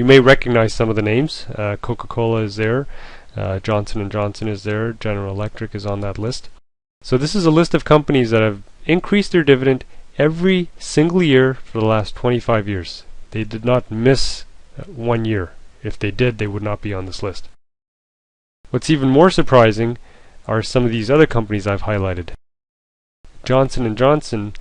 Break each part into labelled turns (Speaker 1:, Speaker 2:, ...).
Speaker 1: You may recognize some of the names. Coca-Cola is there, Johnson & Johnson is there, General Electric is on that list. So this is a list of companies that have increased their dividend every single year for the last 25 years. They did not miss 1 year. If they did, they would not be on this list. What's even more surprising are some of these other companies I've highlighted. Johnson & Johnson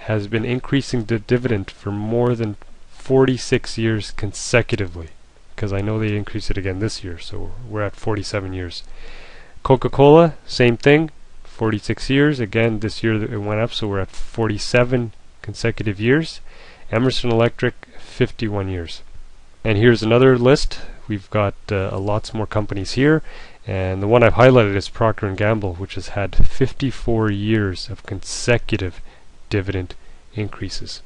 Speaker 1: has been increasing the dividend for more than 46 years consecutively, because I know they increased it again this year, so we're at 47 years. Coca-Cola, same thing, 46 years. Again, this year it went up, so we're at 47 consecutive years. Emerson Electric, 51 years. And here's another list. We've got lots more companies here, and the one I've highlighted is Procter & Gamble, which has had 54 years of consecutive dividend increases.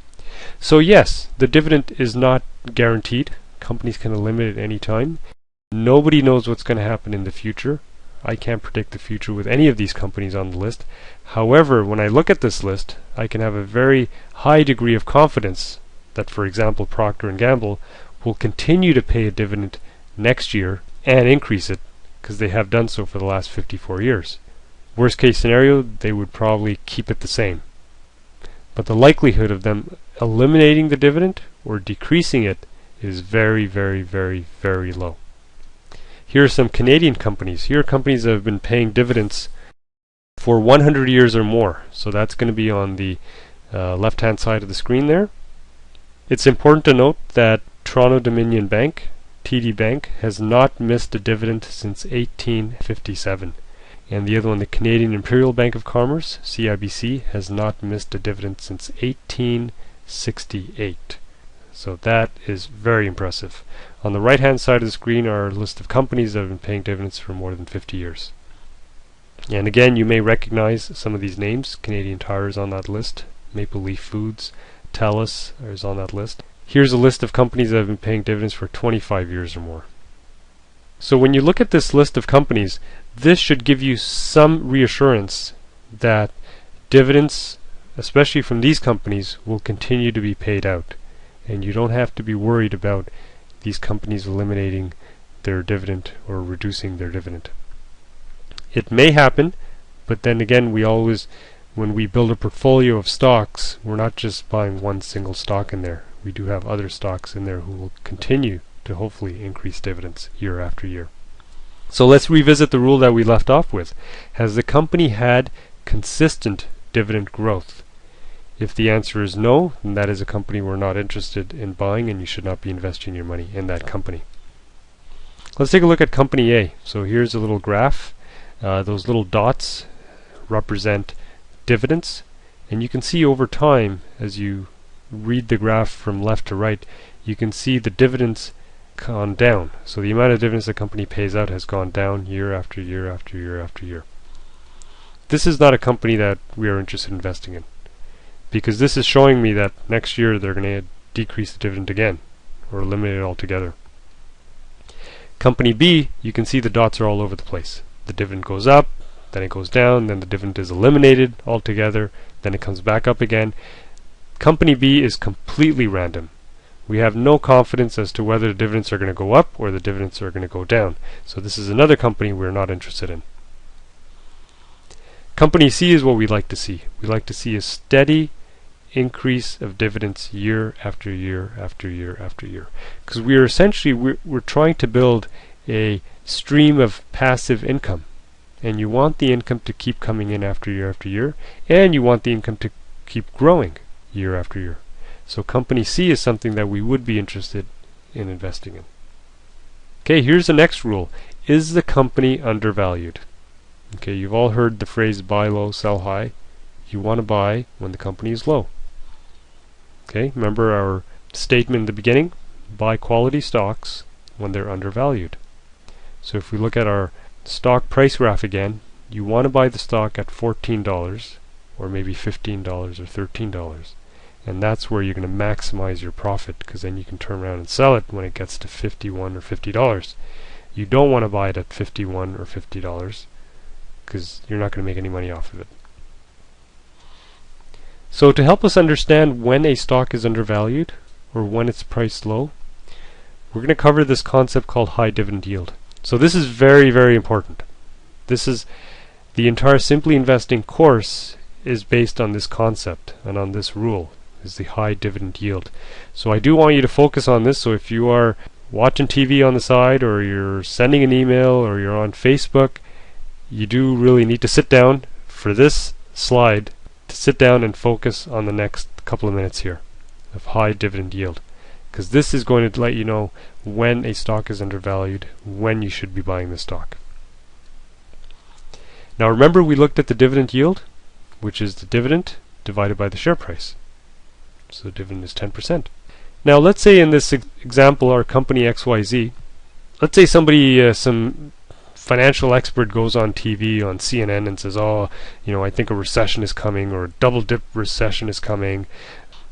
Speaker 1: So yes, the dividend is not guaranteed. Companies can eliminate it any time. Nobody knows what's going to happen in the future. I can't predict the future with any of these companies on the list. However, when I look at this list, I can have a very high degree of confidence that, for example, Procter & Gamble will continue to pay a dividend next year and increase it, because they have done so for the last 54 years. Worst case scenario, they would probably keep it the same. But the likelihood of them eliminating the dividend or decreasing it is very, very, very, very low. Here are some Canadian companies. Here are companies that have been paying dividends for 100 years or more. So that's going to be on the left-hand side of the screen there. It's important to note that Toronto-Dominion Bank, TD Bank, has not missed a dividend since 1857. And the other one, the Canadian Imperial Bank of Commerce, CIBC, has not missed a dividend since 1868. So that is very impressive. On the right hand side of the screen are a list of companies that have been paying dividends for more than 50 years. And again, you may recognize some of these names. Canadian Tire is on that list. Maple Leaf Foods, TELUS is on that list. Here's a list of companies that have been paying dividends for 25 years or more. So when you look at this list of companies, this should give you some reassurance that dividends, especially from these companies, will continue to be paid out. And you don't have to be worried about these companies eliminating their dividend or reducing their dividend. It may happen, but then again, when we build a portfolio of stocks, we're not just buying one single stock in there. We do have other stocks in there who will continue to hopefully increase dividends year after year. So let's revisit the rule that we left off with. Has the company had consistent dividend growth? If the answer is no, then that is a company we're not interested in buying, and you should not be investing your money in that company. Let's take a look at company A. So here's a little graph. Those little dots represent dividends, and you can see over time, as you read the graph from left to right, you can see the dividends gone down. So the amount of dividends the company pays out has gone down year after year after year after year. This is not a company that we are interested in investing in, because this is showing me that next year they're going to decrease the dividend again or eliminate it altogether. Company B, you can see the dots are all over the place. The dividend goes up, then it goes down, then the dividend is eliminated altogether, then it comes back up again. Company B is completely random. We have no confidence as to whether the dividends are going to go up or the dividends are going to go down. So this is another company we're not interested in. Company C is what we like to see. We like to see a steady increase of dividends year after year after year after year, because we are essentially we're trying to build a stream of passive income, and you want the income to keep coming in after year, and you want the income to keep growing year after year. So company C is something that we would be interested in investing in. Okay, here's the next rule. Is the company undervalued? Okay, you've all heard the phrase buy low, sell high. You want to buy when the company is low. Okay, remember our statement in the beginning? Buy quality stocks when they're undervalued. So if we look at our stock price graph again, you want to buy the stock at $14 or maybe $15 or $13. And that's where you're going to maximize your profit, because then you can turn around and sell it when it gets to $51 or $50. You don't want to buy it at $51 or $50 because you're not going to make any money off of it. So to help us understand when a stock is undervalued or when it's priced low, we're going to cover this concept called high dividend yield. So this is very, very important. This is the entire Simply Investing course is based on this concept and on this rule, is the high dividend yield. So I do want you to focus on this. So if you are watching TV on the side, or you're sending an email, or you're on Facebook, you do really need to sit down for this slide, to sit down and focus on the next couple of minutes here of high dividend yield, because this is going to let you know when a stock is undervalued, when you should be buying the stock. Now remember, we looked at the dividend yield, which is the dividend divided by the share price. So the dividend is 10%. Now let's say in this example, our company XYZ, let's say somebody, some financial expert goes on TV on CNN and says, oh, I think a recession is coming, or a double dip recession is coming,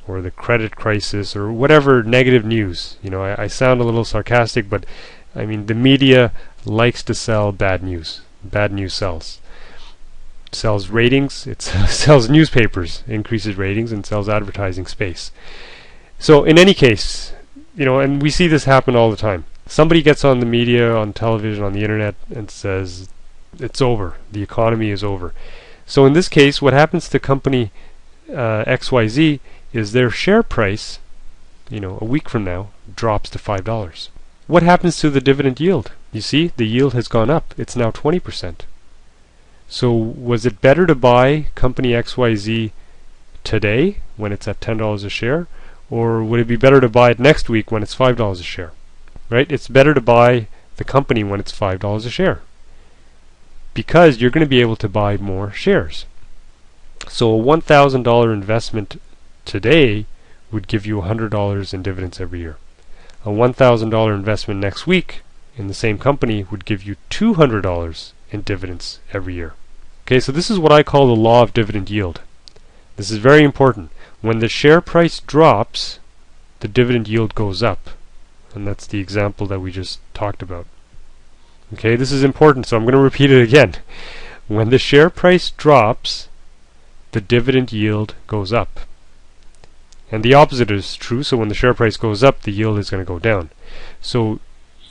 Speaker 1: or the credit crisis, or whatever negative news. I sound a little sarcastic, but I mean, the media likes to sell bad news. Bad news sells. Sells ratings, it sells newspapers, increases ratings, and sells advertising space. So in any case, and we see this happen all the time. Somebody gets on the media, on television, on the internet, and says, it's over, the economy is over. So in this case, what happens to company XYZ is their share price, a week from now, drops to $5. What happens to the dividend yield? You see, the yield has gone up. It's now 20%. So was it better to buy company XYZ today when it's at $10 a share, or would it be better to buy it next week when it's $5 a share? Right? It's better to buy the company when it's $5 a share, because you're going to be able to buy more shares. So a $1,000 investment today would give you $100 in dividends every year. A $1,000 investment next week in the same company would give you $200 in dividends every year. Okay, so this is what I call the law of dividend yield. This is very important. When the share price drops, the dividend yield goes up. And that's the example that we just talked about. Okay, this is important, so I'm going to repeat it again. When the share price drops, the dividend yield goes up. And the opposite is true, so when the share price goes up, the yield is going to go down. So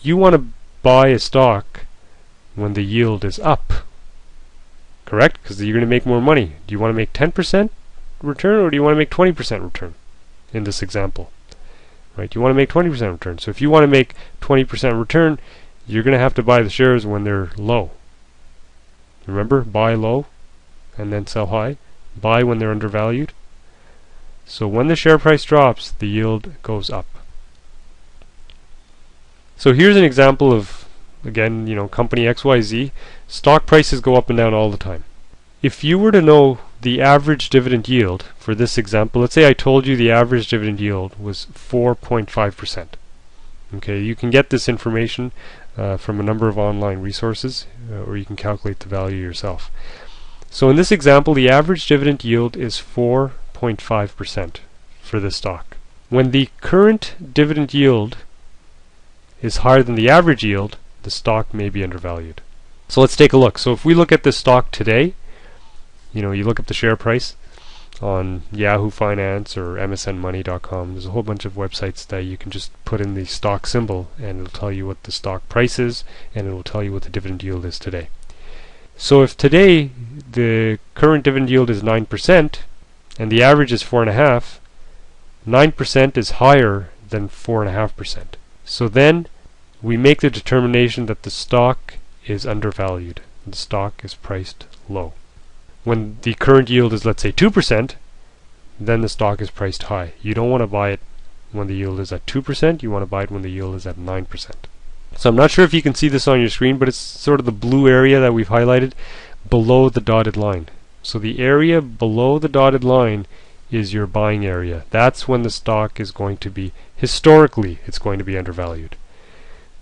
Speaker 1: you want to buy a stock when the yield is up, correct? Because you're going to make more money. Do you want to make 10% return, or do you want to make 20% return in this example? Right? You want to make 20% return. So if you want to make 20% return, you're going to have to buy the shares when they're low. Remember, buy low and then sell high. Buy when they're undervalued. So when the share price drops, the yield goes up. So here's an example of, again, company XYZ. Stock prices go up and down all the time. If you were to know the average dividend yield for this example, let's say I told you the average dividend yield was 4.5%. Okay, you can get this information from a number of online resources, or you can calculate the value yourself. So in this example, the average dividend yield is 4.5% for this stock. When the current dividend yield is higher than the average yield, the stock may be undervalued. So let's take a look. So if we look at this stock today, you look up the share price on Yahoo Finance or MSNmoney.com. There's a whole bunch of websites that you can just put in the stock symbol, and it'll tell you what the stock price is, and it will tell you what the dividend yield is today. So if today the current dividend yield is 9% and the average is 4.5%, 9% is higher than 4.5%. So then we make the determination that the stock is undervalued. The stock is priced low. When the current yield is, let's say, 2%, then the stock is priced high. You don't want to buy it when the yield is at 2%. You want to buy it when the yield is at 9%. So I'm not sure if you can see this on your screen, but it's sort of the blue area that we've highlighted below the dotted line. So the area below the dotted line is your buying area. That's when the stock is going to be, historically, it's going to be undervalued.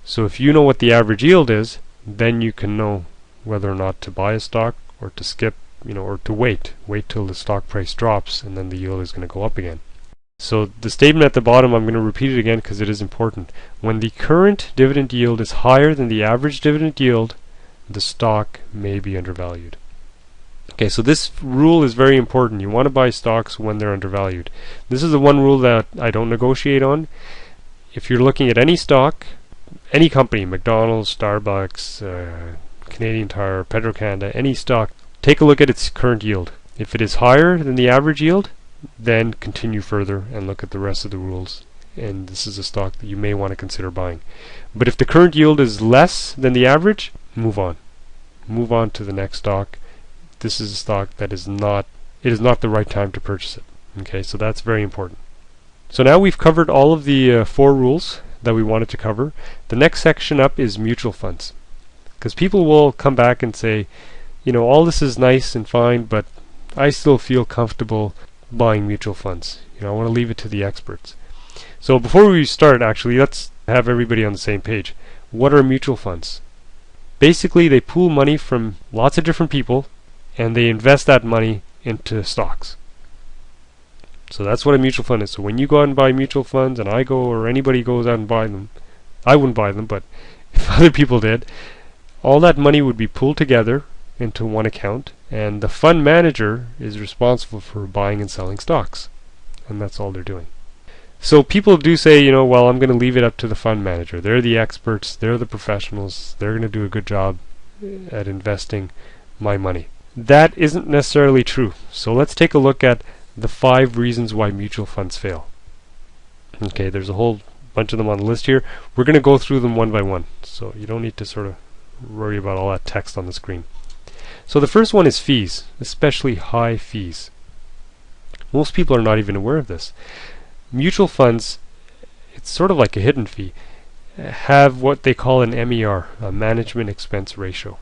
Speaker 1: So if you know what the average yield is, then you can know whether or not to buy a stock, or to skip, or to wait till the stock price drops, and then the yield is going to go up again. So the statement at the bottom, I'm going to repeat it again because it is important. When the current dividend yield is higher than the average dividend yield, the stock may be undervalued. Okay, so this rule is very important. You want to buy stocks when they're undervalued. This is the one rule that I don't negotiate on. if you're looking at any stock, any company, McDonald's, Starbucks, Canadian Tire, Petro-Canada, any stock, take a look at its current yield. If it is higher than the average yield, then continue further and look at the rest of the rules. And this is a stock that you may want to consider buying. But if the current yield is less than the average, move on. Move on to the next stock. This is a stock that is not, it is not the right time to purchase it. Okay, so that's very important. So now we've covered all of the 4 rules that we wanted to cover. The next section up is mutual funds. Because people will come back and say, you know, all this is nice and fine, but I still feel comfortable buying mutual funds. You know, I want to leave it to the experts. So before we start, actually, let's have everybody on the same page. What are mutual funds? Basically, they pool money from lots of different people, and they invest that money into stocks. So that's what a mutual fund is. So when you go out and buy mutual funds, and I go, or anybody goes out and buy them, I wouldn't buy them, but if other people did, all that money would be pooled together into one account, and the fund manager is responsible for buying and selling stocks. And that's all they're doing. So people do say, you know, well, I'm going to leave it up to the fund manager. They're the experts, they're the professionals, they're going to do a good job at investing my money. That isn't necessarily true. So let's take a look at the 5 reasons why mutual funds fail. Okay, there's a whole bunch of them on the list here. We're going to go through them one by one, so you don't need to sort of worry about all that text on the screen. So the first one is fees, especially high fees. Most people are not even aware of this. Mutual funds, it's sort of like a hidden fee, have what they call an MER, a management expense ratio.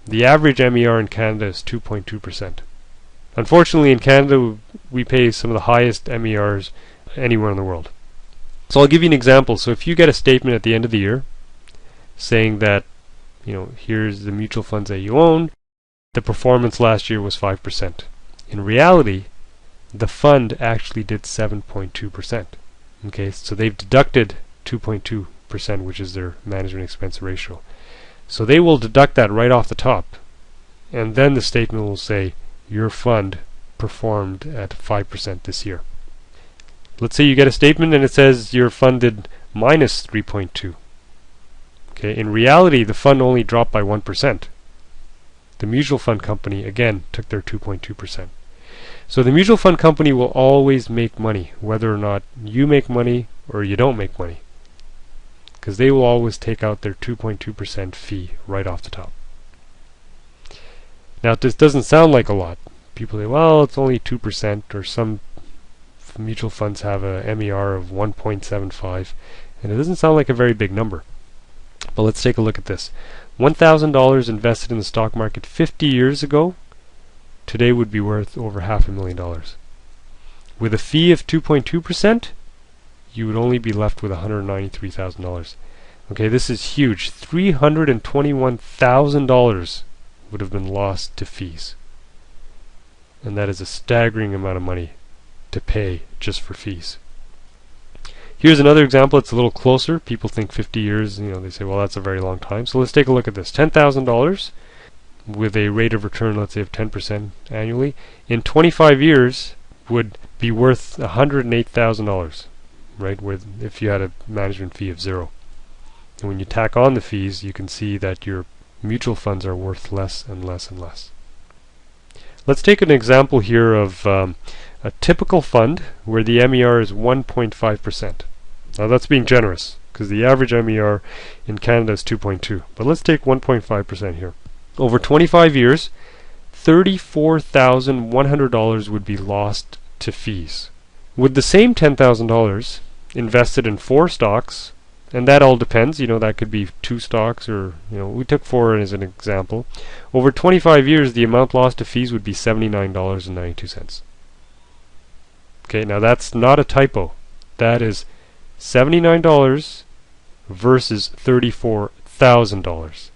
Speaker 1: The average MER in Canada is 2.2%. Unfortunately, in Canada, we pay some of the highest MERs anywhere in the world. So I'll give you an example. So if you get a statement at the end of the year saying that, you know, here's the mutual funds that you own, the performance last year was 5%. In reality, the fund actually did 7.2%. Okay, so they've deducted 2.2%, which is their management expense ratio. So they will deduct that right off the top, and then the statement will say your fund performed at 5% this year. Let's say you get a statement and it says your fund did minus 3.2. Okay, in reality, the fund only dropped by 1%. The mutual fund company again took their 2.2%. So the mutual fund company will always make money, whether or not you make money or you don't make money, because they will always take out their 2.2% fee right off the top. Now this doesn't sound like a lot. People say, well, it's only 2%, or some mutual funds have a MER of 1.75, and it doesn't sound like a very big number. But let's take a look at this. $1,000 invested in the stock market 50 years ago today would be worth over $500,000. With a fee of 2.2%, you would only be left with $193,000. Okay, this is huge. $321,000 would have been lost to fees. And that is a staggering amount of money to pay just for fees. Here's another example. It's a little closer. People think 50 years, you know, they say, well, that's a very long time. So let's take a look at this. $10,000 with a rate of return, let's say, of 10% annually, in 25 years would be worth $108,000, right? With if you had a management fee of 0. And when you tack on the fees, you can see that your mutual funds are worth less and less and less. Let's take an example here of a typical fund where the MER is 1.5%. Now that's being generous, because the average MER in Canada is 2.2. But let's take 1.5% here. Over 25 years, $34,100 would be lost to fees. With the same $10,000 invested in 4 stocks, and that all depends, you know, that could be 2 stocks, or, you know, we took 4 as an example. Over 25 years, the amount lost to fees would be $79.92. Okay, now that's not a typo. That is $79 versus $34,000.